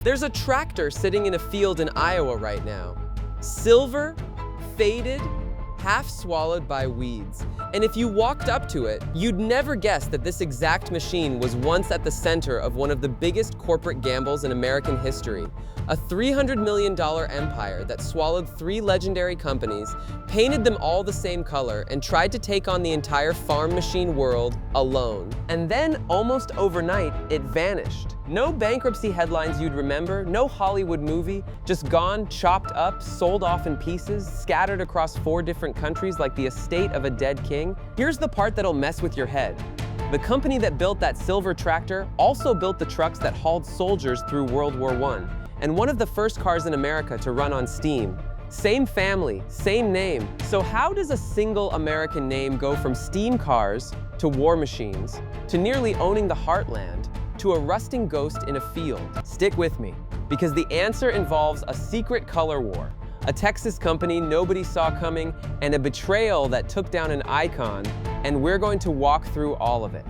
There's a tractor sitting in a field in Iowa right now. Silver, faded, half swallowed by weeds. And if you walked up to it, you'd never guess that this exact machine was once at the center of one of the biggest corporate gambles in American history. A $300 million empire that swallowed 3 legendary companies, painted them all the same color, and tried to take on the entire farm machine world alone. And then, almost overnight, it vanished. No bankruptcy headlines you'd remember, no Hollywood movie, just gone, chopped up, sold off in pieces, scattered across 4 different countries like the estate of a dead king. Here's the part that'll mess with your head. The company that built that silver tractor also built the trucks that hauled soldiers through World War I, and one of the first cars in America to run on steam. Same family, same name. So how does a single American name go from steam cars to war machines, to nearly owning the heartland, to a rusting ghost in a field? Stick with me, because the answer involves a secret color war, a Texas company nobody saw coming, and a betrayal that took down an icon, and we're going to walk through all of it.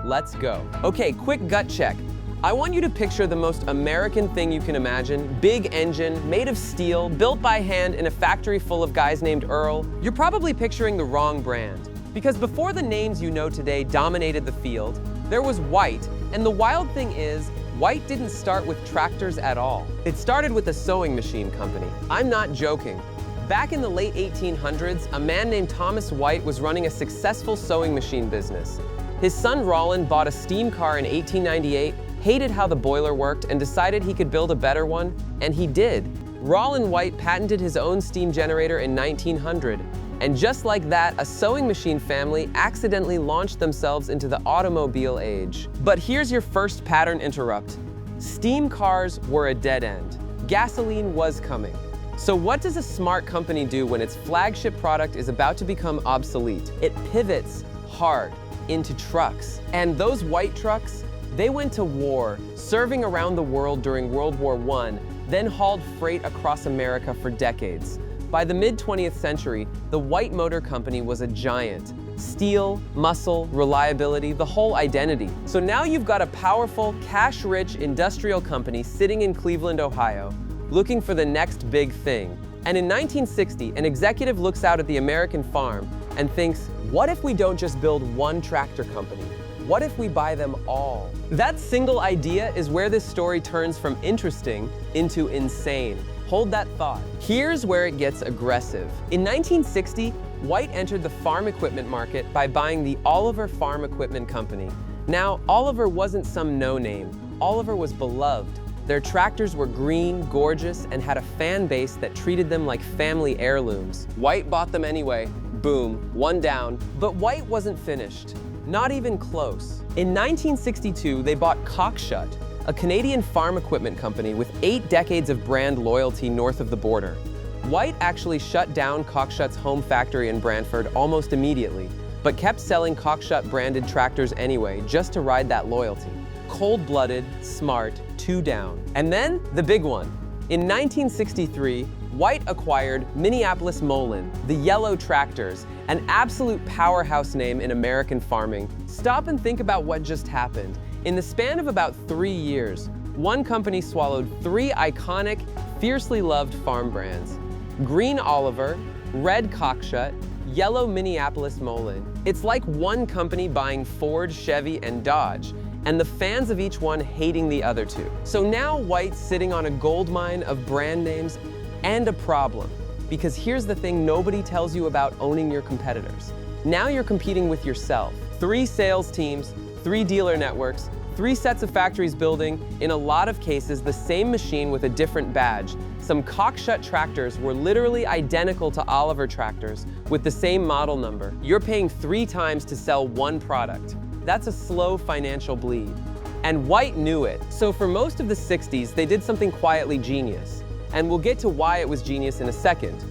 Let's go. Okay, quick gut check. I want you to picture the most American thing you can imagine. Big engine, made of steel, built by hand in a factory full of guys named Earl. You're probably picturing the wrong brand, because before the names you know today dominated the field, there was White, and the wild thing is, White didn't start with tractors at all. It started with a sewing machine company. I'm not joking. Back in the late 1800s, a man named Thomas White was running a successful sewing machine business. His son Rollin bought a steam car in 1898, hated how the boiler worked, and decided he could build a better one, and he did. Rollin White patented his own steam generator in 1900, and just like that, a sewing machine family accidentally launched themselves into the automobile age. But here's your first pattern interrupt. Steam cars were a dead end. Gasoline was coming. So what does a smart company do when its flagship product is about to become obsolete? It pivots hard into trucks. And those White trucks, they went to war, serving around the world during World War I, then hauled freight across America for decades. By the mid-20th century, the White Motor Company was a giant. Steel, muscle, reliability, the whole identity. So now you've got a powerful, cash-rich industrial company sitting in Cleveland, Ohio, looking for the next big thing. And in 1960, an executive looks out at the American farm and thinks, what if we don't just build one tractor company? What if we buy them all? That single idea is where this story turns from interesting into insane. Hold that thought. Here's where it gets aggressive. In 1960, White entered the farm equipment market by buying the Oliver Farm Equipment Company. Now, Oliver wasn't some no-name. Oliver was beloved. Their tractors were green, gorgeous, and had a fan base that treated them like family heirlooms. White bought them anyway. Boom, one down. But White wasn't finished. Not even close. In 1962, they bought Cockshut, a Canadian farm equipment company with 8 decades of brand loyalty north of the border. White actually shut down Cockshut's home factory in Brantford almost immediately, but kept selling Cockshut branded tractors anyway, just to ride that loyalty. Cold-blooded, smart, 2 down. And then, the big one. In 1963, White acquired Minneapolis Molen, the Yellow Tractors, an absolute powerhouse name in American farming. Stop and think about what just happened. In the span of about 3 years, one company swallowed 3 iconic, fiercely loved farm brands. Green Oliver, red Cockshut, yellow Minneapolis Molen. It's like one company buying Ford, Chevy, and Dodge, and the fans of each one hating the other 2. So now White's sitting on a gold mine of brand names and a problem. Because here's the thing nobody tells you about owning your competitors. Now you're competing with yourself. 3 sales teams, 3 dealer networks, 3 sets of factories building, in a lot of cases, the same machine with a different badge. Some Cockshut tractors were literally identical to Oliver tractors with the same model number. You're paying 3 times to sell one product. That's a slow financial bleed. And White knew it. So for most of the 60s, they did something quietly genius. And we'll get to why it was genius in a second.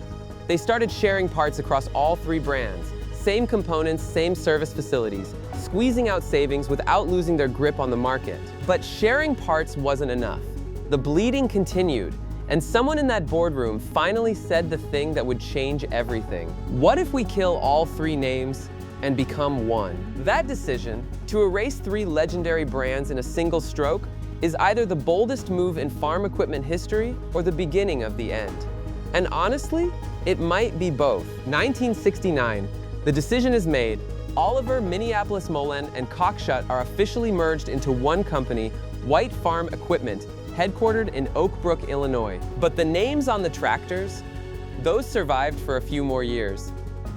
They started sharing parts across all 3 brands. Same components, same service facilities, squeezing out savings without losing their grip on the market. But sharing parts wasn't enough. The bleeding continued, and someone in that boardroom finally said the thing that would change everything. What if we kill all 3 names and become one? That decision, to erase 3 legendary brands in a single stroke, is either the boldest move in farm equipment history or the beginning of the end. And honestly, it might be both. 1969, the decision is made. Oliver, Minneapolis-Moline, and Cockshut are officially merged into one company, White Farm Equipment, headquartered in Oak Brook, Illinois. But the names on the tractors, those survived for a few more years.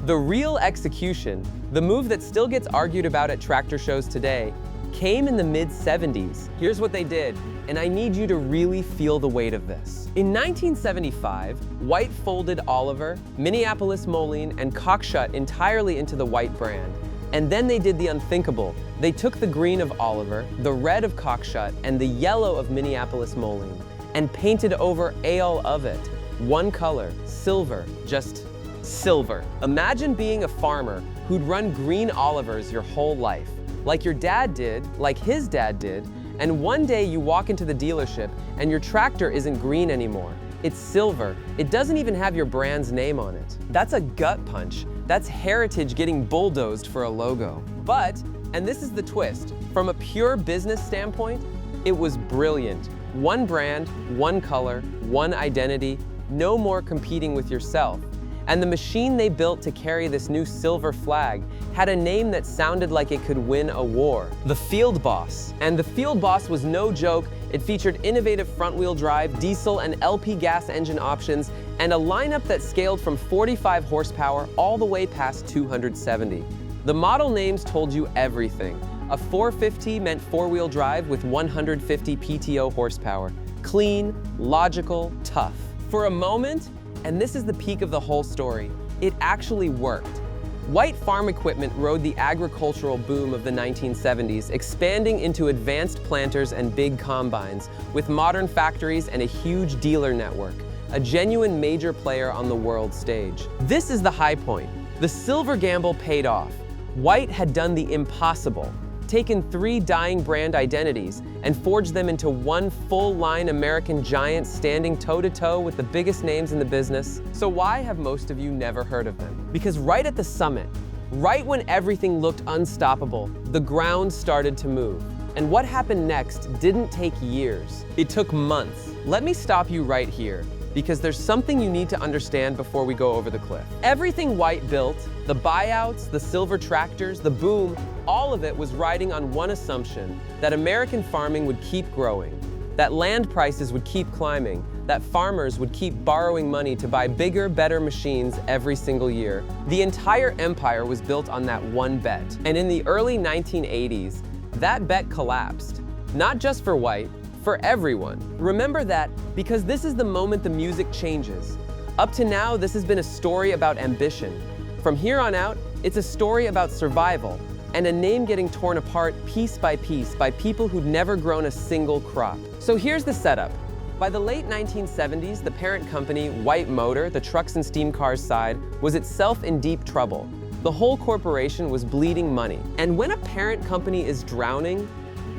The real execution, the move that still gets argued about at tractor shows today, came in the mid-70s. Here's what they did, and I need you to really feel the weight of this. In 1975, White folded Oliver, Minneapolis-Moline, and Cockshut entirely into the White brand. And then they did the unthinkable. They took the green of Oliver, the red of Cockshut, and the yellow of Minneapolis-Moline, and painted over all of it. One color, silver, just silver. Imagine being a farmer who'd run green Olivers your whole life, like your dad did, like his dad did, and one day you walk into the dealership and your tractor isn't green anymore. It's silver. It doesn't even have your brand's name on it. That's a gut punch. That's heritage getting bulldozed for a logo. But, and this is the twist, from a pure business standpoint, it was brilliant. One brand, one color, one identity, no more competing with yourself. And the machine they built to carry this new silver flag had a name that sounded like it could win a war. The Field Boss. And the Field Boss was no joke. It featured innovative front-wheel drive, diesel and LP gas engine options, and a lineup that scaled from 45 horsepower all the way past 270. The model names told you everything. A 450 meant four-wheel drive with 150 PTO horsepower. Clean, logical, tough. For a moment, and this is the peak of the whole story, it actually worked. White Farm Equipment rode the agricultural boom of the 1970s, expanding into advanced planters and big combines, with modern factories and a huge dealer network, a genuine major player on the world stage. This is the high point. The silver gamble paid off. White had done the impossible, taken 3 dying brand identities and forged them into one full-line American giant standing toe-to-toe with the biggest names in the business. So why have most of you never heard of them? Because right at the summit, right when everything looked unstoppable, the ground started to move. And what happened next didn't take years. It took months. Let me stop you right here, because there's something you need to understand before we go over the cliff. Everything White built, the buyouts, the silver tractors, the boom, all of it was riding on one assumption, that American farming would keep growing, that land prices would keep climbing, that farmers would keep borrowing money to buy bigger, better machines every single year. The entire empire was built on that one bet. And in the early 1980s, that bet collapsed. Not just for White, for everyone. Remember that, because this is the moment the music changes. Up to now, this has been a story about ambition. From here on out, it's a story about survival, and a name getting torn apart piece by people who'd never grown a single crop. So here's the setup. By the late 1970s, the parent company, White Motor, the trucks and steam cars side, was itself in deep trouble. The whole corporation was bleeding money. And when a parent company is drowning,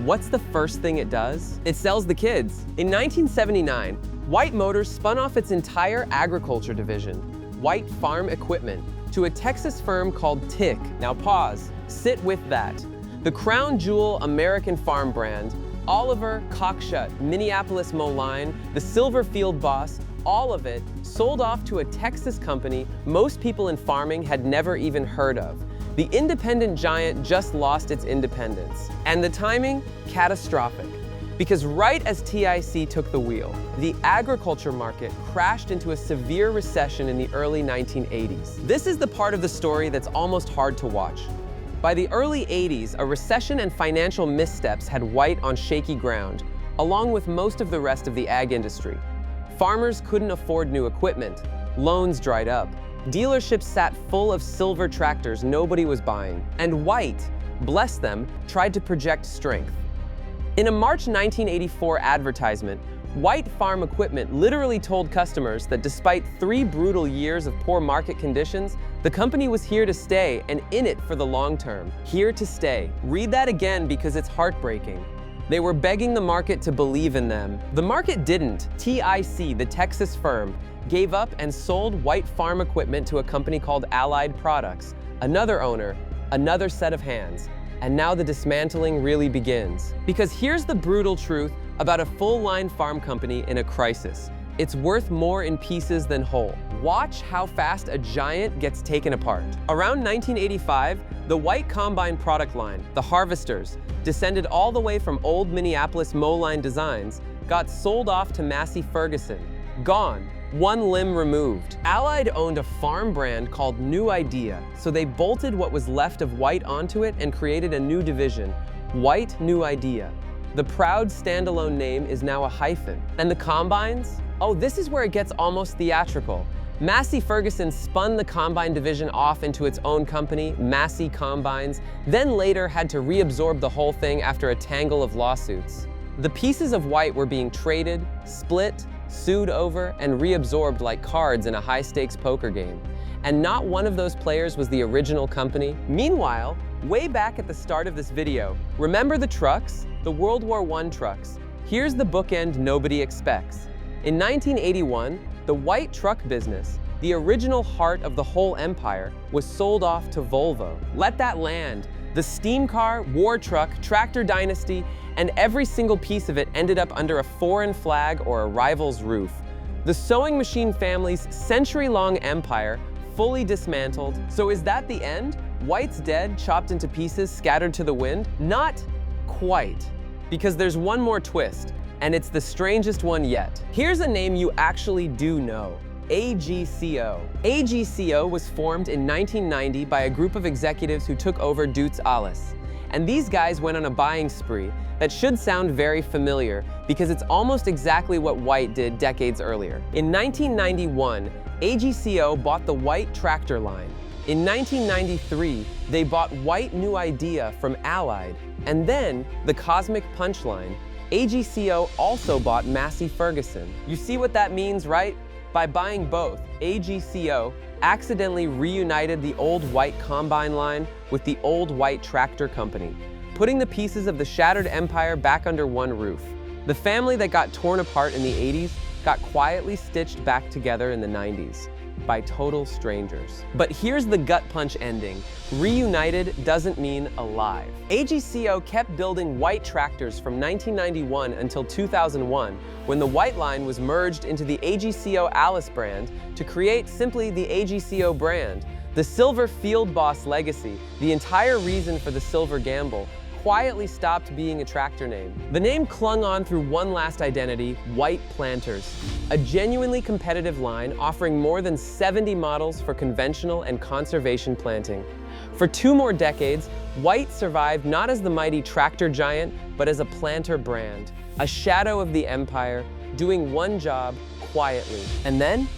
what's the first thing it does? It sells the kids. In 1979, White Motors spun off its entire agriculture division, White Farm Equipment, to a Texas firm called TIC. Now pause, sit with that. The crown jewel American farm brand, Oliver, Cockshut, Minneapolis-Moline, the Silver Field Boss, all of it sold off to a Texas company most people in farming had never even heard of. The independent giant just lost its independence. And the timing? Catastrophic. Because right as TIC took the wheel, the agriculture market crashed into a severe recession in the early 1980s. This is the part of the story that's almost hard to watch. By the early 80s, a recession and financial missteps had White on shaky ground, along with most of the rest of the ag industry. Farmers couldn't afford new equipment. Loans dried up. Dealerships sat full of silver tractors nobody was buying. And White, bless them, tried to project strength. In a March 1984 advertisement, White Farm Equipment literally told customers that despite 3 brutal years of poor market conditions, the company was here to stay and in it for the long term. Here to stay. Read that again because it's heartbreaking. They were begging the market to believe in them. The market didn't. TIC, the Texas firm, gave up and sold White Farm Equipment to a company called Allied Products. Another owner, another set of hands. And now the dismantling really begins. Because here's the brutal truth about a full-line farm company in a crisis. It's worth more in pieces than whole. Watch how fast a giant gets taken apart. Around 1985, the White Combine product line, the Harvesters, descended all the way from old Minneapolis mow-line designs, got sold off to Massey Ferguson. Gone. One limb removed. Allied owned a farm brand called New Idea, so they bolted what was left of White onto it and created a new division, White New Idea. The proud standalone name is now a hyphen. And the combines? Oh, this is where it gets almost theatrical. Massey Ferguson spun the combine division off into its own company, Massey Combines, then later had to reabsorb the whole thing after a tangle of lawsuits. The pieces of White were being traded, split, sued over, and reabsorbed like cards in a high-stakes poker game. And not one of those players was the original company. Meanwhile, way back at the start of this video, remember the trucks? The World War I trucks. Here's the bookend nobody expects. In 1981, the White truck business, the original heart of the whole empire, was sold off to Volvo. Let that land. The steam car, war truck, tractor dynasty, and every single piece of it ended up under a foreign flag or a rival's roof. The sewing machine family's century-long empire fully dismantled. So is that the end? White's dead, chopped into pieces, scattered to the wind? Not quite, because there's one more twist, and it's the strangest one yet. Here's a name you actually do know. AGCO. AGCO was formed in 1990 by a group of executives who took over Dutz Alles. And these guys went on a buying spree that should sound very familiar because it's almost exactly what White did decades earlier. In 1991, AGCO bought the White tractor line. In 1993, they bought White New Idea from Allied. And then, the cosmic punchline, AGCO also bought Massey Ferguson. You see what that means, right? By buying both, AGCO accidentally reunited the old White Combine line with the old White Tractor Company, putting the pieces of the shattered empire back under one roof. The family that got torn apart in the 80s got quietly stitched back together in the 90s by total strangers. But here's the gut punch ending. Reunited doesn't mean alive. AGCO kept building White tractors from 1991 until 2001, when the White line was merged into the AGCO Alice brand to create simply the AGCO brand. The Silver Field Boss legacy, the entire reason for the Silver Gamble, quietly stopped being a tractor name. The name clung on through one last identity, White Planters, a genuinely competitive line offering more than 70 models for conventional and conservation planting. For 2 more decades, White survived not as the mighty tractor giant, but as a planter brand, a shadow of the empire, doing one job quietly. And then,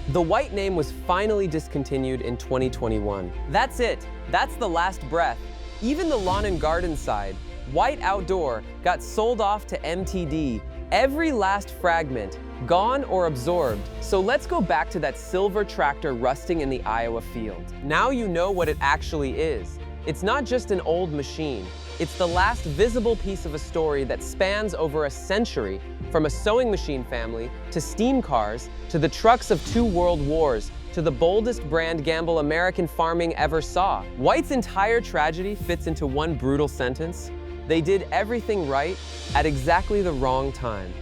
the White name was finally discontinued in 2021. That's it. That's the last breath. Even the lawn and garden side, White Outdoor, got sold off to MTD. Every last fragment, gone or absorbed. So let's go back to that silver tractor rusting in the Iowa field. Now you know what it actually is. It's not just an old machine. It's the last visible piece of a story that spans over a century, from a sewing machine family, to steam cars, to the trucks of 2 world wars, to the boldest brand gamble American farming ever saw. White's entire tragedy fits into one brutal sentence. They did everything right at exactly the wrong time.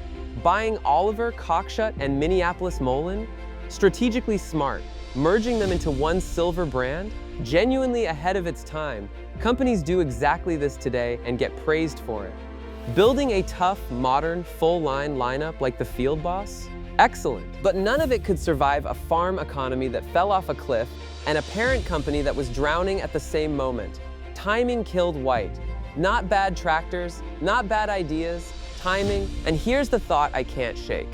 Buying Oliver, Cockshut, and Minneapolis Molin? Strategically smart. Merging them into one silver brand? Genuinely ahead of its time. Companies do exactly this today and get praised for it. Building a tough, modern, full-line lineup like the Field Boss? Excellent. But none of it could survive a farm economy that fell off a cliff and a parent company that was drowning at the same moment. Timing killed White. Not bad tractors, not bad ideas, timing, and here's the thought I can't shake.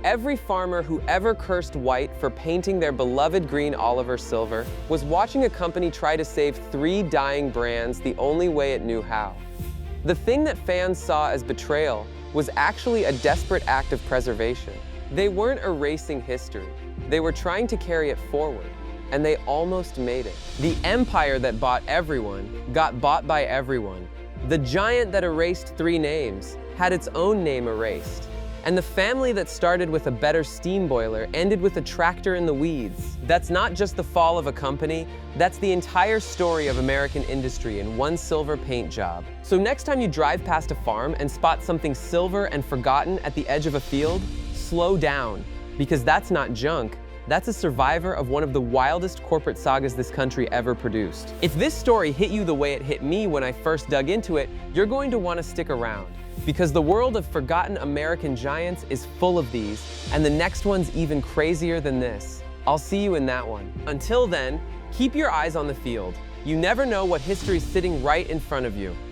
Every farmer who ever cursed White for painting their beloved green Oliver silver was watching a company try to save 3 dying brands the only way it knew how. The thing that fans saw as betrayal was actually a desperate act of preservation. They weren't erasing history. They were trying to carry it forward, and they almost made it. The empire that bought everyone got bought by everyone. The giant that erased 3 names had its own name erased. And the family that started with a better steam boiler ended with a tractor in the weeds. That's not just the fall of a company, that's the entire story of American industry in one silver paint job. So next time you drive past a farm and spot something silver and forgotten at the edge of a field, slow down, because that's not junk. That's a survivor of one of the wildest corporate sagas this country ever produced. If this story hit you the way it hit me when I first dug into it, you're going to want to stick around, because the world of forgotten American giants is full of these, and the next one's even crazier than this. I'll see you in that one. Until then, keep your eyes on the field. You never know what history's sitting right in front of you.